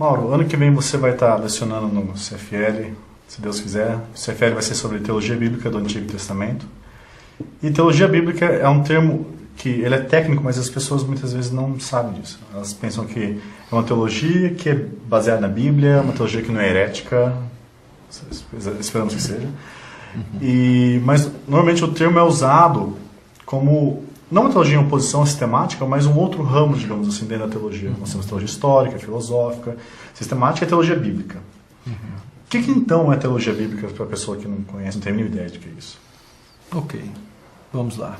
Mauro, ano que vem você vai estar lecionando no CFL, se Deus quiser. O CFL vai ser sobre teologia bíblica do Antigo Testamento. E teologia bíblica é um termo que ele é técnico, mas as pessoas muitas vezes não sabem disso. Elas pensam que é uma teologia que é baseada na Bíblia, uma teologia que não é herética, esperamos que seja. Mas normalmente o termo é usado como, não uma teologia em oposição sistemática, mas um outro ramo, digamos assim, dentro da teologia. Nós temos teologia histórica, filosófica, sistemática e teologia bíblica. O que então é teologia bíblica para a pessoa que não conhece, não tem nenhuma ideia de que é isso? Ok, vamos lá.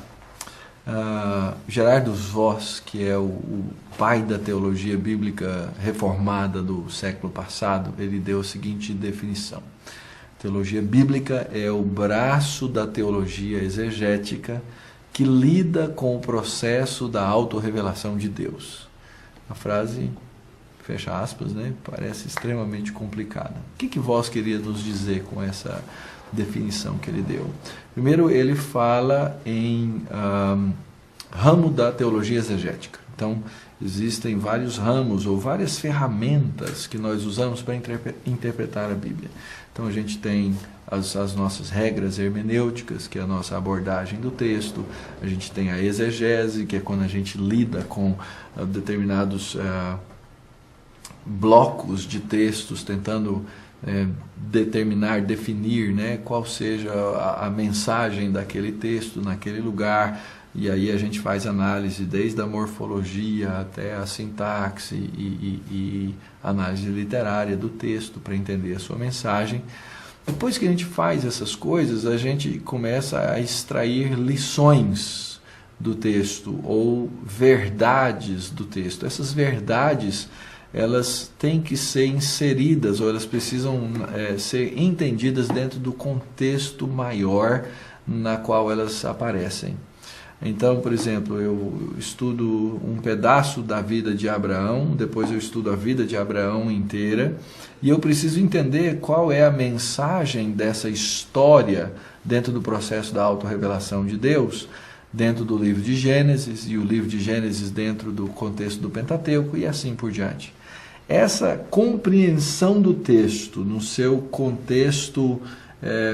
Gerardus Voss, que é o pai da teologia bíblica reformada do século passado, ele deu a seguinte definição: teologia bíblica é o braço da teologia exegética que lida com o processo da autorrevelação de Deus. A frase, fecha aspas, né, parece extremamente complicada. O que Voss queria nos dizer com essa definição que ele deu? Primeiro, ele fala em ramo da teologia exegética. Então, existem vários ramos ou várias ferramentas que nós usamos para interpretar a Bíblia. Então, a gente tem as nossas regras hermenêuticas, que é a nossa abordagem do texto. A gente tem a exegese, que é quando a gente lida com determinados blocos de textos, tentando definir, né, qual seja a mensagem daquele texto naquele lugar, e aí a gente faz análise desde a morfologia até a sintaxe e análise literária do texto para entender a sua mensagem. Depois que a gente faz essas coisas, a gente começa a extrair lições do texto ou verdades do texto. Essas verdades, elas têm que ser inseridas, ou elas precisam ser entendidas dentro do contexto maior na qual elas aparecem. Então, por exemplo, eu estudo um pedaço da vida de Abraão, depois eu estudo a vida de Abraão inteira, e eu preciso entender qual é a mensagem dessa história dentro do processo da autorrevelação de Deus, dentro do livro de Gênesis, e o livro de Gênesis dentro do contexto do Pentateuco, e assim por diante. Essa compreensão do texto no seu contexto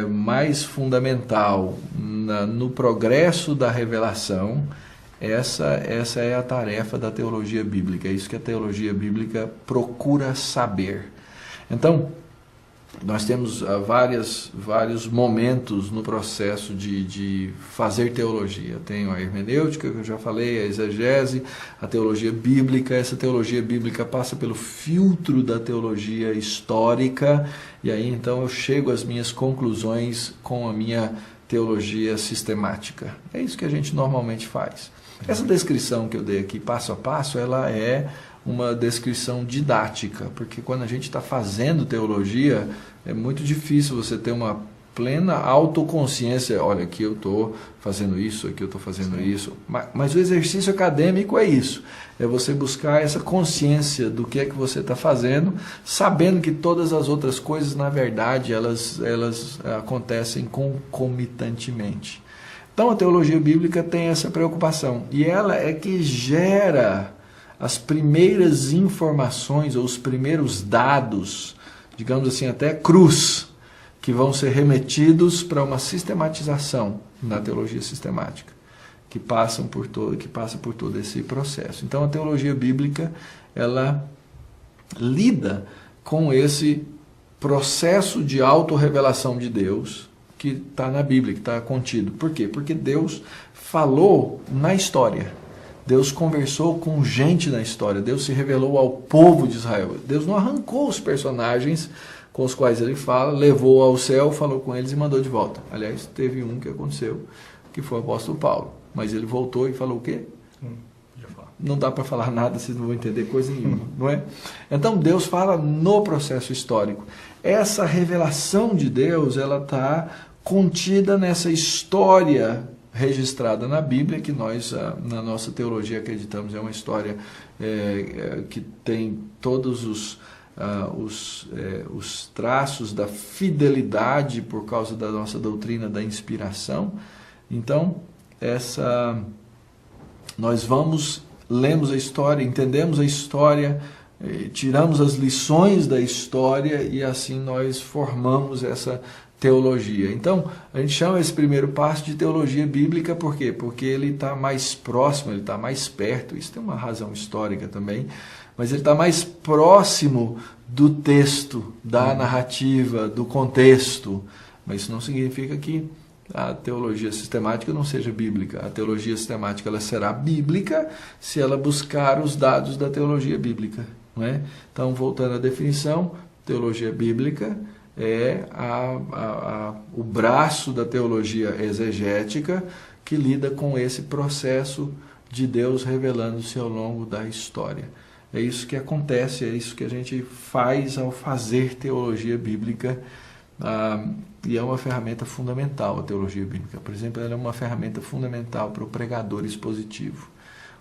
mais fundamental, no progresso da revelação, essa é a tarefa da teologia bíblica. É isso que a teologia bíblica procura saber. Então, nós temos vários momentos no processo de fazer teologia. Tenho a hermenêutica, que eu já falei, a exegese, a teologia bíblica. Essa teologia bíblica passa pelo filtro da teologia histórica, e aí então eu chego às minhas conclusões com a minha teologia sistemática. É isso que a gente normalmente faz. Essa descrição que eu dei aqui, passo a passo, ela é uma descrição didática, porque quando a gente está fazendo teologia, é muito difícil você ter uma plena autoconsciência. Olha, aqui eu estou fazendo isso, aqui eu estou fazendo isso. Mas o exercício acadêmico é isso. É você buscar essa consciência do que é que você está fazendo, sabendo que todas as outras coisas, na verdade, elas acontecem concomitantemente. Então, a teologia bíblica tem essa preocupação. E ela é que gera as primeiras informações ou os primeiros dados, digamos assim, até cruz, que vão ser remetidos para uma sistematização na teologia sistemática, que passa por todo esse processo. Então, a teologia bíblica, ela lida com esse processo de autorrevelação de Deus que está na Bíblia, que está contido. Por quê? Porque Deus falou na história. Deus conversou com gente na história. Deus se revelou ao povo de Israel. Deus não arrancou os personagens com os quais ele fala, levou ao céu, falou com eles e mandou de volta. Aliás, teve um que aconteceu, que foi o apóstolo Paulo. Mas ele voltou e falou o quê? Não dá para falar nada, vocês não vão entender coisa nenhuma, não é? Então, Deus fala no processo histórico. Essa revelação de Deus, ela está contida nessa história registrada na Bíblia, que nós, na nossa teologia, acreditamos é uma história que tem todos os traços da fidelidade por causa da nossa doutrina da inspiração. Então, nós lemos a história, entendemos a história tiramos as lições da história e assim nós formamos essa teologia. Então, a gente chama esse primeiro passo de teologia bíblica, por quê? Porque ele está mais próximo, ele está mais perto, isso tem uma razão histórica também, mas ele está mais próximo do texto, da narrativa, do contexto. Mas isso não significa que a teologia sistemática não seja bíblica. A teologia sistemática ela será bíblica se ela buscar os dados da teologia bíblica. Não é? Então, voltando à definição, teologia bíblica é o braço da teologia exegética que lida com esse processo de Deus revelando-se ao longo da história. É isso que acontece, é isso que a gente faz ao fazer teologia bíblica, e é uma ferramenta fundamental a teologia bíblica. Por exemplo, ela é uma ferramenta fundamental para o pregador expositivo.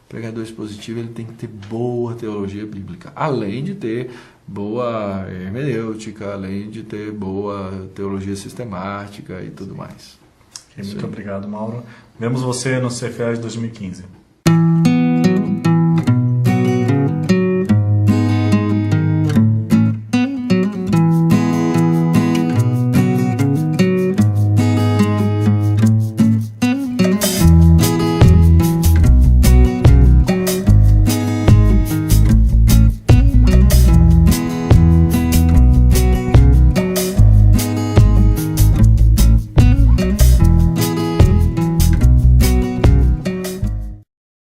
O pregador expositivo ele tem que ter boa teologia bíblica, além de ter boa hermenêutica, além de ter boa teologia sistemática e tudo mais. Muito obrigado, Mauro. Vemos você no CFA de 2015.